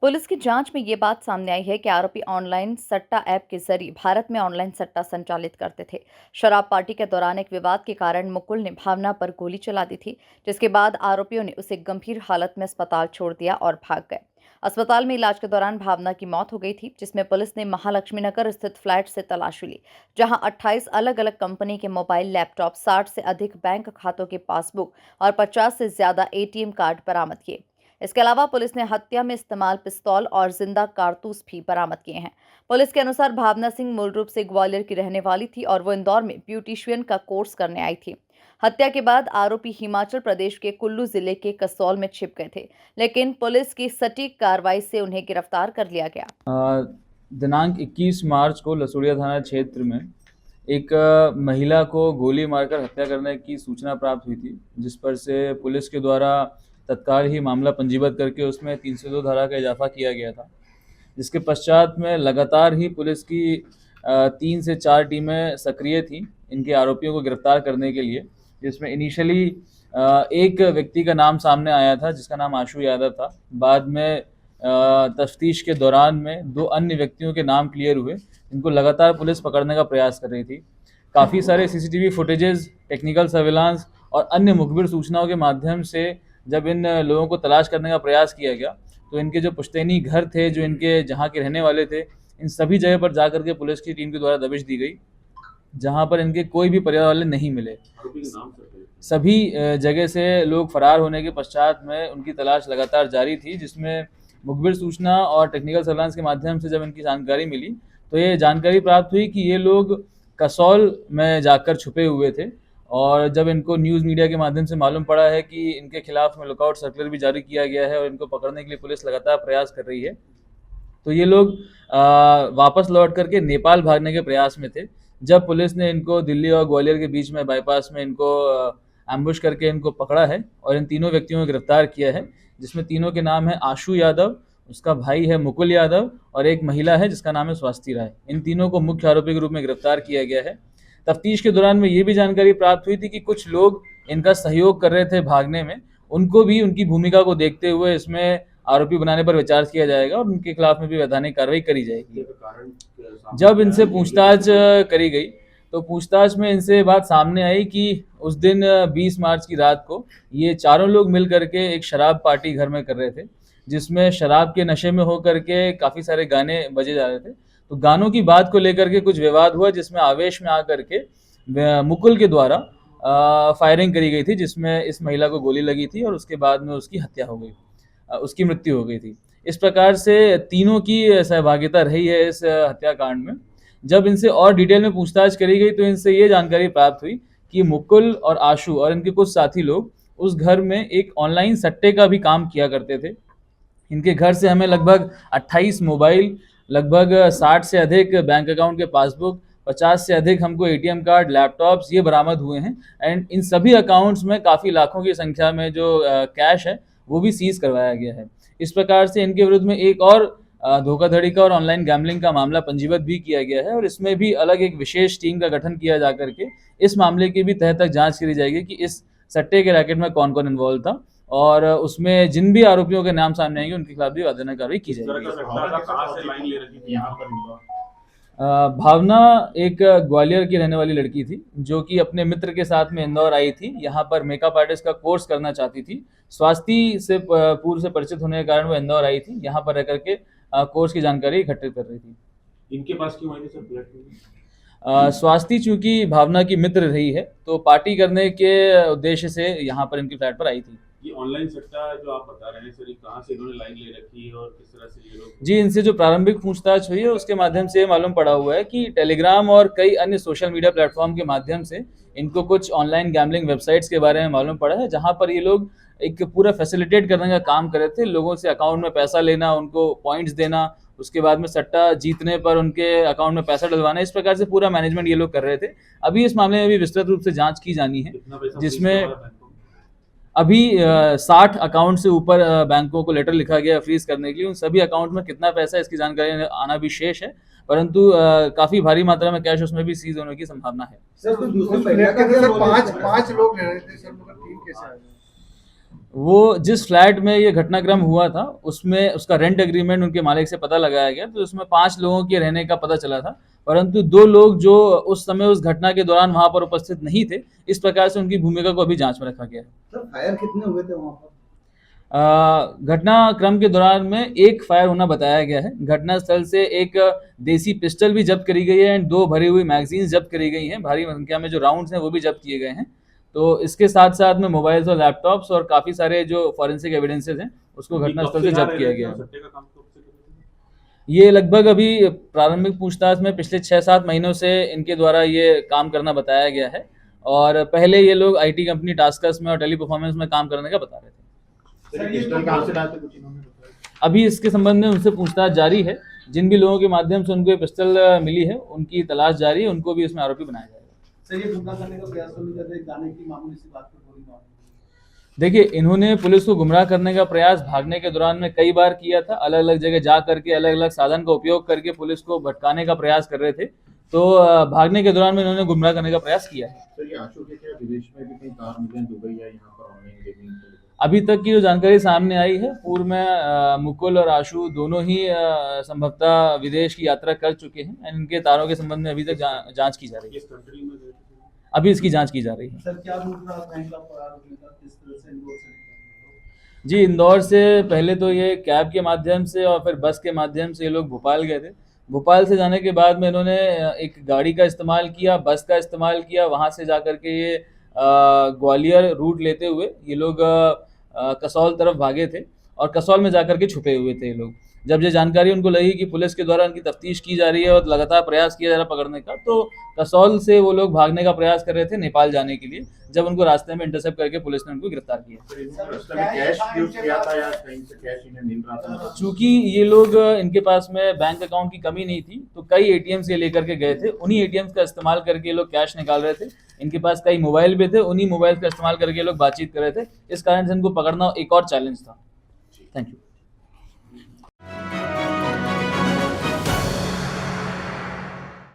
Police की जांच में ये बात सामने आई है कि आरोपी ऑनलाइन सट्टा ऐप के जरिए भारत में ऑनलाइन सट्टा संचालित करते थे। शराब पार्टी के दौरान एक विवाद के कारण मुकुल ने भावना पर गोली चला दी थी, जिसके बाद आरोपियों ने उसे गंभीर हालत में अस्पताल छोड़ दिया और भाग गए। अस्पताल में इलाज के दौरान भावना की मौत हो गई थी, जिसमें पुलिस ने महालक्ष्मी नगर स्थित फ्लैट से तलाशी ली, जहां 28 अलग अलग कंपनी के मोबाइल, लैपटॉप, 60 से अधिक बैंक खातों के पासबुक और 50 से ज्यादा एटीएम कार्ड बरामद किए। इसके अलावा पुलिस ने हत्या में इस्तेमाल पिस्तौल और जिंदा कारतूस भी बरामद किए हैं। पुलिस के अनुसार भावना सिंह मूल रूप से ग्वालियर की रहने वाली थी और वो इंदौर में ब्यूटिशियन का कोर्स करने आई थी। हत्या के बाद आरोपी हिमाचल प्रदेश के कुल्लू जिले के कसौल में छिप गए थे, लेकिन पुलिस की सटीक कार्रवाई से उन्हें गिरफ्तार कर लिया गया। दिनांक 21 मार्च को लसुड़िया थाना क्षेत्र में एक महिला को गोली मारकर हत्या करने की सूचना प्राप्त हुई थी, जिस पर से पुलिस के द्वारा तत्काल ही मामला पंजीबद्ध करके उसमें 302 धारा का इजाफा किया गया था। जिसके पश्चात में लगातार ही पुलिस की 3 से 4 टीमें सक्रिय थी इनके आरोपियों को गिरफ्तार करने के लिए, जिसमें इनिशियली एक व्यक्ति का नाम सामने आया था जिसका नाम आशु यादव था। बाद में तफ्तीश के दौरान में 2 अन्य व्यक्तियों के नाम क्लियर हुए, इनको लगातार पुलिस पकड़ने का प्रयास कर रही थी। काफ़ी सारे सीसीटीवी फुटेजेस, टेक्निकल सर्विलांस और अन्य मुखबिर सूचनाओं के माध्यम से जब इन लोगों को तलाश करने का प्रयास किया गया, तो इनके जो पुश्तैनी घर थे, जो इनके जहाँ के रहने वाले थे, इन सभी जगह पर जा करके पुलिस की टीम के द्वारा दबिश दी गई, जहाँ पर इनके कोई भी परिवार वाले नहीं मिले। सभी जगह से लोग फरार होने के पश्चात में उनकी तलाश लगातार जारी थी, जिसमें मुखबिर सूचना और टेक्निकल सर्विलांस के माध्यम से जब इनकी जानकारी मिली, तो ये जानकारी प्राप्त हुई कि ये लोग कसौल में जाकर छुपे हुए थे। और जब इनको न्यूज़ मीडिया के माध्यम से मालूम पड़ा है कि इनके खिलाफ में लुकआउट सर्कुलर भी जारी किया गया है और इनको पकड़ने के लिए पुलिस लगातार प्रयास कर रही है, तो ये लोग वापस लौट करके नेपाल भागने के प्रयास में थे। जब पुलिस ने इनको दिल्ली और ग्वालियर के बीच में बाईपास में इनको एम्बुश करके इनको पकड़ा है और इन तीनों व्यक्तियों को गिरफ्तार किया है, जिसमें तीनों के नाम है आशु यादव, उसका भाई है मुकुल यादव और एक महिला है जिसका नाम है स्वास्ति राय। इन तीनों को मुख्य आरोपी के रूप में गिरफ्तार किया गया है। तफ्तीश के दौरान में ये भी जानकारी प्राप्त हुई थी कि कुछ लोग इनका सहयोग कर रहे थे भागने में, उनको भी उनकी भूमिका को देखते हुए इसमें आरोपी बनाने पर विचार किया जाएगा और उनके खिलाफ में भी वैधानिक कार्रवाई करी जाएगी। जब इनसे पूछताछ करी गई, तो पूछताछ में इनसे बात सामने आई कि उस दिन 20 मार्च की रात को ये चारों लोग मिल करके एक शराब पार्टी घर में कर रहे थे, जिसमें शराब के नशे में होकर के काफ़ी सारे गाने बजे जा रहे थे। तो गानों की बात को लेकर के कुछ विवाद हुआ, जिसमें आवेश में आकर के मुकुल के द्वारा फायरिंग करी गई थी, जिसमें इस महिला को गोली लगी थी और उसके बाद में उसकी हत्या हो गई, उसकी मृत्यु हो गई थी। इस प्रकार से तीनों की सहभागिता रही है इस हत्याकांड में। जब इनसे और डिटेल में पूछताछ करी गई, तो इनसे ये जानकारी प्राप्त हुई कि मुकुल और आशु और इनके कुछ साथी लोग उस घर में एक ऑनलाइन सट्टे का भी काम किया करते थे। इनके घर से हमें लगभग 28 मोबाइल, लगभग 60 से अधिक बैंक अकाउंट के पासबुक, 50 से अधिक हमको एटीएम कार्ड, लैपटॉप्स ये बरामद हुए हैं। एंड इन सभी अकाउंट्स में काफ़ी लाखों की संख्या में जो कैश है वो भी सीज करवाया गया है। इस प्रकार से इनके विरुद्ध में एक और धोखाधड़ी का और ऑनलाइन गैम्बलिंग का मामला पंजीबद्ध भी किया गया है और इसमें भी अलग एक विशेष टीम का गठन किया जा करके इस मामले की भी तह तक जांच करी जाएगी कि इस सट्टे के रैकेट में कौन कौन इन्वॉल्व था और उसमें जिन भी आरोपियों के नाम सामने आएंगे उनके खिलाफ भी वैधानिक कार्रवाई की जाएगी। भावना एक ग्वालियर की रहने वाली लड़की थी, जो कि अपने मित्र के साथ में इंदौर आई थी। यहाँ पर मेकअप आर्टिस्ट का कोर्स करना चाहती थी। स्वास्थ्य से पूर्व से परिचित होने के कारण वो इंदौर आई थी, यहाँ पर रह करके कोर्स की जानकारी इकट्ठित कर रही थी। इनके पास क्यों आई थी सर फ्लैट में? स्वास्थ्य चूंकि भावना की मित्र रही है, तो पार्टी करने के उद्देश्य से यहाँ पर इनकी फ्लैट पर आई थी। ये ऑनलाइन सट्टा जो आप बता रहे हैं सर, ये कहाँ से इन्होंने लाइन ले रखी है और किस तरह से ये लोग? जी, इनसे जो प्रारंभिक पूछताछ हुई है उसके माध्यम से मालूम पड़ा हुआ है कि टेलीग्राम और कई अन्य सोशल मीडिया प्लेटफॉर्म के माध्यम से इनको कुछ ऑनलाइन गैम्बलिंग वेबसाइट्स के बारे में मालूम पड़ा है, जहां पर ये लोग एक पूरा फैसिलिटेट करने का काम कर रहे थे। लोगों से अकाउंट में पैसा लेना, उनको पॉइंट्स देना, उसके बाद में सट्टा जीतने पर उनके अकाउंट में पैसा डलवाना, इस प्रकार से पूरा मैनेजमेंट ये लोग कर रहे थे। अभी इस मामले में भी विस्तृत रूप से जाँच की जानी है, जिसमें अभी 60 अकाउंट से ऊपर बैंकों को लेटर लिखा गया फ्रीज करने के लिए। उन सभी अकाउंट में कितना पैसा है इसकी जानकारी आना भी शेष है, परंतु काफी भारी मात्रा में कैश उसमें भी सीज होने की संभावना है। सर, तो दूसरे फ्लैट के अंदर पांच लोग रह रहे थे सर, मगर टीम कैसे आ गई? वो जिस फ्लैट में ये घटनाक्रम हुआ था उसमें उसका रेंट एग्रीमेंट उनके मालिक से पता लगाया गया, तो उसमें 5 लोगों के रहने का पता चला था, परंतु 2 लोग जो उस समय उस घटना के दौरान वहां पर उपस्थित नहीं थे, इस प्रकार से उनकी भूमिका को अभी जांच में रखा गया है। सर फायर कितने हुए थे वहाँ पर? घटनाक्रम के दौरान में एक फायर होना बताया गया है। घटनास्थल से एक देसी पिस्टल भी जब्त करी गई है एंड 2 भरी हुई मैगजीन्स जब्त करी गई हैं। भारी संख्या में जो राउंड्स हैं वो भी जब्त किए गए हैं। तो इसके साथ साथ में मोबाइल्स और लैपटॉप्स और काफ़ी सारे जो फॉरेंसिक एविडेंसेस हैं उसको घटनास्थल से जब्त किया गया है। सट्टे का काम कब से कर रहे थे? ये लगभग अभी प्रारंभिक पूछताछ में पिछले 6-7 महीनों से इनके द्वारा ये काम करना बताया गया है और पहले ये लोग आईटी कंपनी टास्कस में और टेली परफॉर्मेंस में काम करने का बता रहे थे। सर ये पिस्टल कहाँ से लाए थे, कुछ इन्होंने बताया? अभी इसके संबंध में उनसे पूछताछ जारी है। जिन भी लोगों के माध्यम से उनको ये पिस्टल मिली है उनकी तलाश जारी है, उनको भी इसमें आरोपी बनाया जाएगा। सर ये गुमराह करने का प्रयास तो नहीं कर रहे, गाने की मामूली सी बात पर गोली मार दी। देखिए, इन्होंने पुलिस को गुमराह करने का प्रयास भागने के दौरान में कई बार किया था। अलग अलग जगह जा करके अलग अलग साधन का उपयोग करके पुलिस को भटकाने का प्रयास कर रहे थे। तो भागने के दौरान में इन्होंने गुमराह करने का प्रयास किया है। सर ये आशु के क्या विदेश में भी कहीं कार मिले हैं, दुबई या यहाँ पर ऑनलाइन गेमिंग के लिए? अभी तक की जो जानकारी सामने आई है, पूर्व में मुकुल और आशु दोनों ही संभवतः विदेश की यात्रा कर चुके हैं एंड इनके तारों के संबंध में अभी तक जांच की जा रही है। किस कंट्री में गए थे? अभी इसकी जांच की जा रही है। सर क्या रूट रहा बैंक का फरार होने का, किस तरह से इंदौर से निकले? जी, इंदौर से पहले तो ये कैब के माध्यम से और फिर बस के माध्यम से ये लोग भोपाल गए थे। भोपाल से जाने के बाद में इन्होंने एक गाड़ी का इस्तेमाल किया, बस का इस्तेमाल किया, वहाँ से जा कर के ये ग्वालियर रूट लेते हुए ये लोग कसौल तरफ भागे थे और कसौल में जा कर के छुपे हुए थे ये लोग। जब ये जानकारी उनको लगी कि पुलिस के द्वारा उनकी तफ्तीश की जा रही है और लगातार प्रयास किया जा रहा है पकड़ने का, तो कसौल से वो लोग भागने का प्रयास कर रहे थे नेपाल जाने के लिए, जब उनको रास्ते में इंटरसेप्ट करके पुलिस ने उनको गिरफ्तार किया। सर इन्होंने रास्ते में कैश यूज किया था या कहीं से कैश इन्हें मिल रहा था? चूंकि ये लोग इनके पास में बैंक अकाउंट की कमी नहीं थी, तो कई एटीएम्स ये लेकर के गए थे। उन्हीं एटीएम्स का इस्तेमाल करके ये लोग कैश निकाल रहे थे। इनके पास कई मोबाइल भी थे, उन्हीं मोबाइल का इस्तेमाल करके ये लोग बातचीत कर रहे थे। इस कारण से इनको पकड़ना एक और चैलेंज था। Thank you.